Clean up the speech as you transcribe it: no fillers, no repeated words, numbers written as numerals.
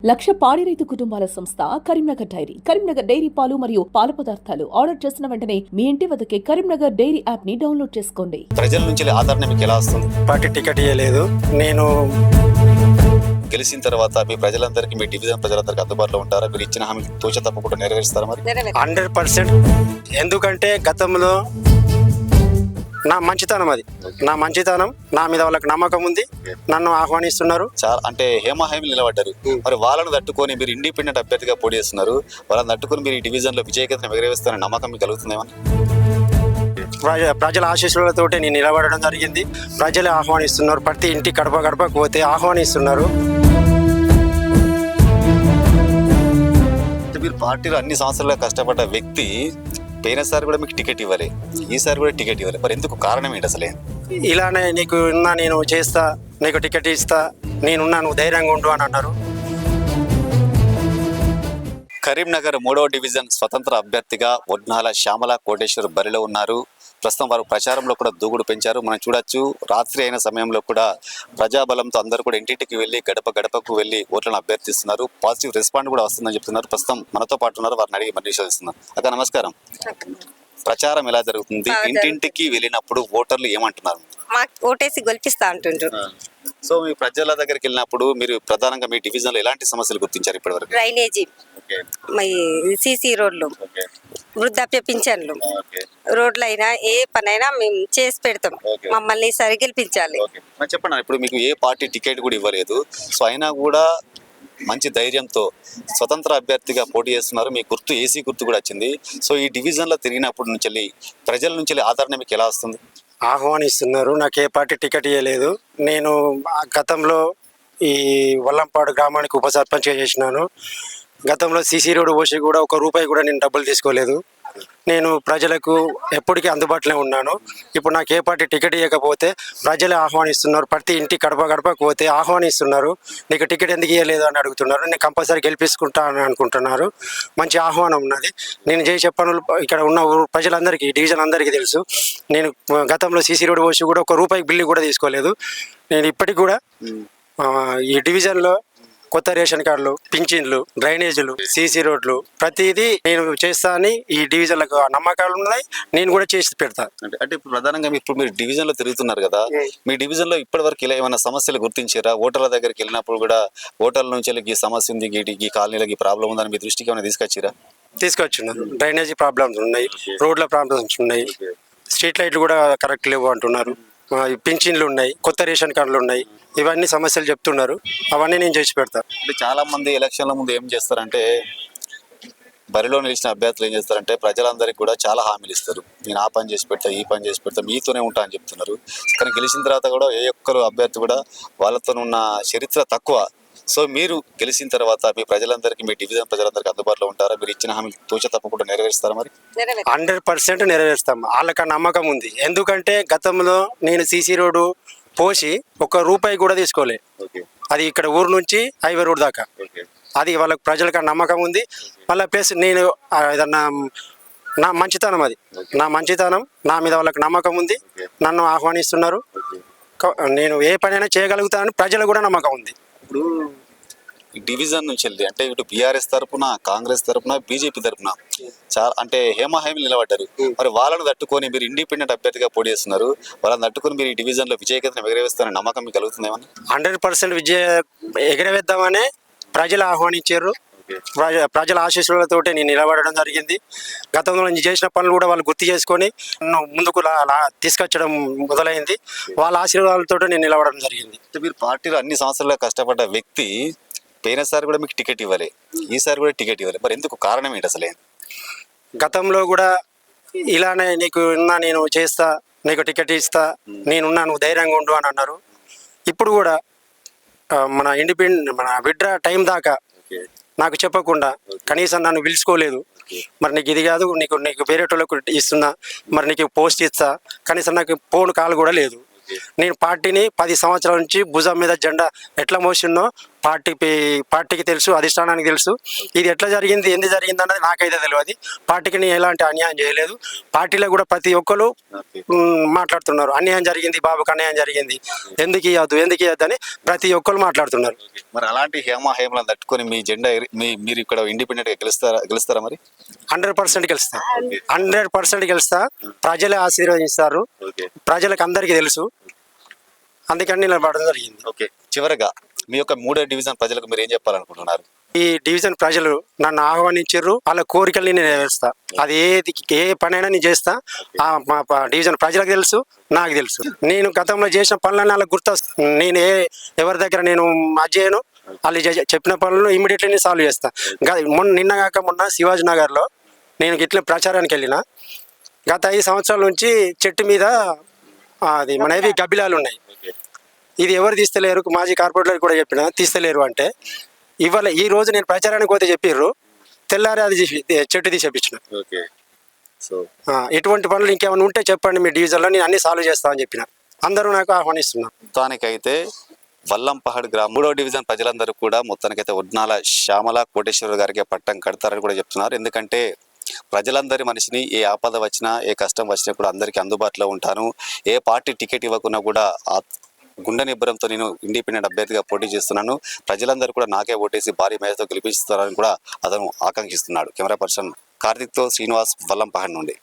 లక్ష పాడి రైతు కుటుంబాల సంస్థ కరీంనగర్ డైరీ. కరీంనగర్ డైరీ పాలు మరియు పాల పదార్థాలు ఆర్డర్ చేసిన వెంటనే మీ ఇంటి వద్దకే కరీంనగర్ డైరీ యాప్ ని డౌన్లోడ్ చేసుకోండి. ప్రజల నుంచి ఆదరణ మీకు ఎలా వస్తుంది? పార్టీ టికెట్ ఇవ్వలేదు. నేను గెలిచిన తర్వాత మీ ప్రజలందరికీ, మీ డివిజన్ ప్రజలందరికీ అందుబాటులో ఉంటారా? మీరు ఇచ్చిన హామీ తూచ తప్పకుండా నెరవేరుస్తారా? మరి 100%. ఎందుకంటే గతంలో నా మంచితనం, నా మంచితనం, నా మీద వాళ్ళకి నమ్మకం ఉంది, నన్ను ఆహ్వానిస్తున్నారు. చాలా అంటే హేమాహేమి నిలబడ్డారు. మరి వాళ్ళను తట్టుకొని మీరు ఇండిపెండెంట్ అభ్యర్థిగా పోటీ చేస్తున్నారు. వాళ్ళని తట్టుకొని మీరు ఈ డివిజన్ లో విజయకేతనం ఎగరవేస్తారని నమ్మకం మీకు కలుగుతుందేమని? ప్రజల ఆశీస్సులతోటి నేను నిలబడడం జరిగింది. ప్రజలే ఆహ్వానిస్తున్నారు. ప్రతి ఇంటి గడప గడపకు పోతే ఆహ్వానిస్తున్నారు. మీరు పార్టీలో అన్ని సంవత్సరాలుగా కష్టపడ్డ వ్యక్తి పోయినసారి కూడా మీకు టికెట్ ఇవ్వాలి, ఈసారి కూడా టికెట్ ఇవ్వాలి. మరి ఎందుకు కారణం ఏంటి అసలే? ఇలానే నీకు ఉన్నా, నేను చేస్తా, నీకు టికెట్ ఇస్తా, నేనున్నా, నువ్వు ధైర్యంగా ఉండు అని అన్నారు. కరీంనగర్ 3వ డివిజన్ స్వతంత్ర అభ్యర్థిగా వడ్నాల శ్యామల కోటేశ్వర్ బరిలో ఉన్నారు. ప్రస్తుతం వారు ప్రచారంలో కూడా దూకుడు పెంచారు. మనం చూడొచ్చు, రాత్రి అయిన సమయంలో కూడా ప్రజాబలంతో అందరూ కూడా ఇంటింటికి వెళ్ళి గడప గడపకు వెళ్ళి ఓట్లను అభ్యర్థిస్తున్నారు. పాజిటివ్ రెస్పాండ్ కూడా వస్తుందని చెప్తున్నారు. ప్రస్తుతం మనతో పాటు ఉన్నారు, వారిని అడిగి మరి విశ్వసిస్తున్నారు. అక్క నమస్కారం. ప్రచారం ఎలా జరుగుతుంది? ఇంటింటికి వెళ్ళినప్పుడు ఓటర్లు ఏమంటున్నారు? మాకు ఓటేసి గెలిపిస్తా అంటుండ్రు. సో మీ ప్రజల దగ్గరికి వెళ్ళినప్పుడు మీరు ప్రధానంగా మీ డివిజన్ లో ఎలాంటి సమస్యలు గుర్తించారు ఇప్పటివరకు? డ్రైనేజీ, సీసీ రోడ్లు, వృద్ధాప్య పింఛన్లు, రోడ్లు అయినా ఏ పనైనా మేము చేసి పెడతాం. మమ్మల్ని సరి గెలిపించాలి. చెప్పండి, ఇప్పుడు మీకు ఏ పార్టీ టికెట్ కూడా ఇవ్వలేదు, సో అయినా కూడా మంచి ధైర్యంతో స్వతంత్ర అభ్యర్థిగా పోటీ చేస్తున్నారు. మీ గుర్తు ఏసీ గుర్తు కూడా వచ్చింది. సో ఈ డివిజన్ లో తిరిగినప్పటి నుంచి ప్రజల నుంచి ఆదరణ మీకు ఎలా వస్తుంది? ఆహ్వానిస్తున్నారు. నాకు ఏ పార్టీ టికెట్ ఇవ్వలేదు. నేను గతంలో ఈ వల్లంపాడు గ్రామానికి ఉప సర్పంచ్గా చేసినాను. గతంలో సీసీ రోడ్డు పోసి కూడా ₹1 కూడా నేను డబ్బులు తీసుకోలేదు. నేను ప్రజలకు ఎప్పటికీ అందుబాటులో ఉన్నాను. ఇప్పుడు నాకు ఏ పార్టీ టికెట్ ఇవ్వకపోతే ప్రజలే ఆహ్వానిస్తున్నారు. ప్రతి ఇంటి గడప గడపకు పోతే ఆహ్వానిస్తున్నారు. నీకు టికెట్ ఎందుకు ఇవ్వలేదు అని అడుగుతున్నారు. నేను కంపల్సరీ గెలిపించుకుంటా అని అనుకుంటున్నారు. మంచి ఆహ్వానం ఉన్నది. నేను చేసే పనులు ఇక్కడ ఉన్న ప్రజలందరికీ, డివిజన్ అందరికీ తెలుసు. నేను గతంలో సీసీ రోడ్డు పోసి కూడా ₹1 బిల్లు కూడా తీసుకోలేదు. నేను ఇప్పటికి కూడా ఈ డివిజన్లో కొత్త రేషన్ కార్డులు, పింఛన్లు, డ్రైనేజీలు, సీసీ రోడ్లు ప్రతిదీ నేను చేస్తా అని ఈ డివిజన్లకు నమ్మకాలు ఉన్నాయి. నేను కూడా చేసి పెడతా. అంటే ఇప్పుడు ప్రధానంగా ఇప్పుడు మీరు డివిజన్ లో తిరుగుతున్నారు కదా, మీ డివిజన్ లో ఇప్పటి వరకు ఇలా ఏమైనా సమస్యలు గుర్తించారా? ఓటర్ల దగ్గరికి వెళ్ళినప్పుడు కూడా ఓటర్ల నుంచి ఈ సమస్య ఉంది, ఈ కాలనీలకి ప్రాబ్లం ఉందని మీ దృష్టికి ఏమైనా తీసుకొచ్చిరా? తీసుకొచ్చున్నారు. డ్రైనేజీ ప్రాబ్లమ్స్ ఉన్నాయి, రోడ్ల ప్రాబ్లమ్స్ ఉన్నాయి, స్ట్రీట్ లైట్లు కూడా కరెక్ట్ లేవు అంటున్నారు, పింఛన్లు ఉన్నాయి, కొత్త రేషన్ కార్డులు ఉన్నాయి. ఇవన్నీ సమస్యలు చెప్తున్నారు. అవన్నీ నేను చేసి పెడతా. చాలా మంది ఎలక్షన్ల ముందు ఏం చేస్తారంటే, బరిలో నిలిచిన అభ్యర్థులు ఏం చేస్తారంటే ప్రజలందరికీ కూడా చాలా హామీలు ఇస్తారు. నేను ఆ పని చేసి పెడతా, ఈ పని చేసి పెడతా, మీతోనే ఉంటా అని చెప్తున్నారు. కానీ గెలిచిన తర్వాత కూడా ఏ ఒక్కరు అభ్యర్థి కూడా వాళ్ళతో ఉన్న చరిత్ర తక్కువ. సో మీరు గెలిచిన తర్వాత మీ ప్రజలందరికీ, మీ డివిజన్ ప్రజలందరికీ అందుబాటులో ఉంటారా? మీరు ఇచ్చిన హామీ తూచ తప్పకుండా నెరవేరుస్తారా? మరి 100% నెరవేరుస్తాం. వాళ్ళకి నమ్మకం ఉంది. ఎందుకంటే గతంలో నేను సీసీ రోడ్డు పోసి ₹1 కూడా తీసుకోలే. అది ఇక్కడ ఊరు నుంచి హైవే రోడ్ దాకా. అది వాళ్ళకి ప్రజలకు నమ్మకం ఉంది. మళ్ళీ ప్లస్ నేను ఏదన్నా నా మంచితనం, నా మంచితనం, నా మీద వాళ్ళకి నమ్మకం ఉంది, నన్ను ఆహ్వానిస్తున్నారు. నేను ఏ పనైనా చేయగలుగుతానని ప్రజలకు కూడా నమ్మకం ఉంది. ఇప్పుడు డివిజన్ నుంచి వెళ్ళి అంటే ఇటు బీఆర్ఎస్ తరపున, కాంగ్రెస్ తరపున, బీజేపీ తరపున చాలా అంటే హేమాహేమి నిలబడ్డారు. మరి వాళ్ళను తట్టుకొని మీరు ఇండిపెండెంట్ అభ్యర్థిగా పోటీ చేస్తున్నారు. వాళ్ళని తట్టుకొని మీరు ఈ డివిజన్ లో విజయకేతనం ఎగరవేస్తారని నమ్మకం మీకు కలుగుతుందేమని? 100% ఎగరవేద్దామనే ప్రజలు ఆహ్వానించారు. ప్రజల ఆశీస్సులతోటి నేను నిలబడడం జరిగింది. గతంలో నేను చేసిన పనులు కూడా వాళ్ళు గుర్తు చేసుకొని నన్ను ముందుకు తీసుకొచ్చడం మొదలైంది. వాళ్ళ ఆశీర్వాదాలతో నేను నిలబడడం జరిగింది. మీరు పార్టీలో అన్ని సంవత్సరాలుగా కష్టపడ్డ వ్యక్తి పోయినసారి కూడా మీకు టికెట్ ఇవ్వాలి, ఈసారి కూడా టికెట్ ఇవ్వాలి. మరి ఎందుకు కారణం ఏంటి అసలే? గతంలో కూడా ఇలానే నీకు ఉన్నా, నేను చేస్తా, నీకు టికెట్ ఇస్తా, నేనున్నా, నువ్వు ధైర్యంగా ఉండు అని అన్నారు. ఇప్పుడు కూడా మన విడ్రా టైం దాకా నాకు చెప్పకుండా కనీసం నన్ను పిలుచుకోలేదు. మరి నీకు ఇది కాదు, నీకు వేరే వాళ్ళకు ఇస్తున్నా, మరి నీకు పోస్ట్ ఇస్తా, కనీసం నాకు ఫోన్ కాల్ కూడా లేదు. నేను పార్టీని 10 సంవత్సరాల నుంచి భుజం మీద జెండా ఎట్లా మోసిన్నో పార్టీకి తెలుసు, అధిష్టానానికి తెలుసు. ఇది ఎట్లా జరిగింది, ఎందుకు జరిగింది అన్నది నాకైతే తెలియదు. పార్టీకి నేను ఎలాంటి అన్యాయం చేయలేదు. పార్టీలో కూడా ప్రతి ఒక్కరు మాట్లాడుతున్నారు, అన్యాయం జరిగింది, బాబుకి అన్యాయం జరిగింది, ఎందుకు ఇవ్వద్దు అని ప్రతి ఒక్కరు మాట్లాడుతున్నారు. మరి అలాంటి హేమలను తట్టుకొని మీ జెండా మీరు ఇక్కడ ఇండిపెండెంట్ గా గెలుస్తారా మరి? 100% గెలుస్తా, 100% గెలుస్తా. ప్రజలే ఆశీర్వదిస్తారు, ప్రజలకు అందరికీ తెలుసు, అందుకని నిలబడడం జరిగింది. ఓకే, చివరగా మీ యొక్క 3వ డివిజన్ ప్రజలకు మీరు ఏం చెప్పాలనుకుంటున్నారు? ఈ డివిజన్ ప్రజలు నన్ను ఆహ్వానించారు, వాళ్ళ కోరికల్ని నేను నెరవేరుస్తా. అది ఏ పనైనా నేను చేస్తా. మా డివిజన్ ప్రజలకు తెలుసు, నాకు తెలుసు. నేను గతంలో చేసిన పనులన్నీ వాళ్ళకి గుర్తొస్తా. నేను ఎవరి దగ్గర నేను చేయను, వాళ్ళు చెప్పిన పనులను ఇమీడియట్లీ నేను సాల్వ్ చేస్తా. మొన్న శివాజీ నగర్లో నేను ఇట్లా ప్రచారానికి వెళ్ళిన. గత 5 సంవత్సరాల నుంచి చెట్టు మీద అది మనవి గబ్బిలాలు ఉన్నాయి. ఇది ఎవరు తీస్తలేరు, మాజీ కార్పొరేటర్ కూడా చెప్పిన తీస్తలేరు అంటే, ఇవాళ ఈ రోజు నేను ప్రచారానికి పోతే చెప్పిర్రు, తెల్లారి అది చెట్టు తీసేపించిన. ఎటువంటి పనులు ఇంకేమైనా ఉంటే చెప్పండి మీ డివిజన్లో, నేను అన్ని సాల్వ్ చేస్తామని చెప్పిన. అందరూ నాకు ఆహ్వానిస్తున్నారు. మొత్తానికైతే వల్లంపహాడ్ గ్రామం 3వ డివిజన్ ప్రజలందరూ కూడా మొత్తానికైతే ఉద్నాల శ్యామల కోటేశ్వర గారికి పట్టం కడతారని కూడా చెప్తున్నారు. ఎందుకంటే ప్రజలందరి మనిషిని, ఏ ఆపద వచ్చినా ఏ కష్టం వచ్చినా కూడా అందరికీ అందుబాటులో ఉంటాను. ఏ పార్టీ టికెట్ ఇవ్వకున్నా కూడా గుండె నిబ్బరంతో నేను ఇండిపెండెంట్ అభ్యర్థిగా పోటీ చేస్తున్నాను, ప్రజలందరూ కూడా నాకే ఓటేసి భారీ మేరతో గెలిపిస్తారని కూడా అతను ఆకాంక్షిస్తున్నాడు. కెమెరా పర్సన్ కార్తిక్తో శ్రీనివాస్, వల్లంపహాడ్ నుండి.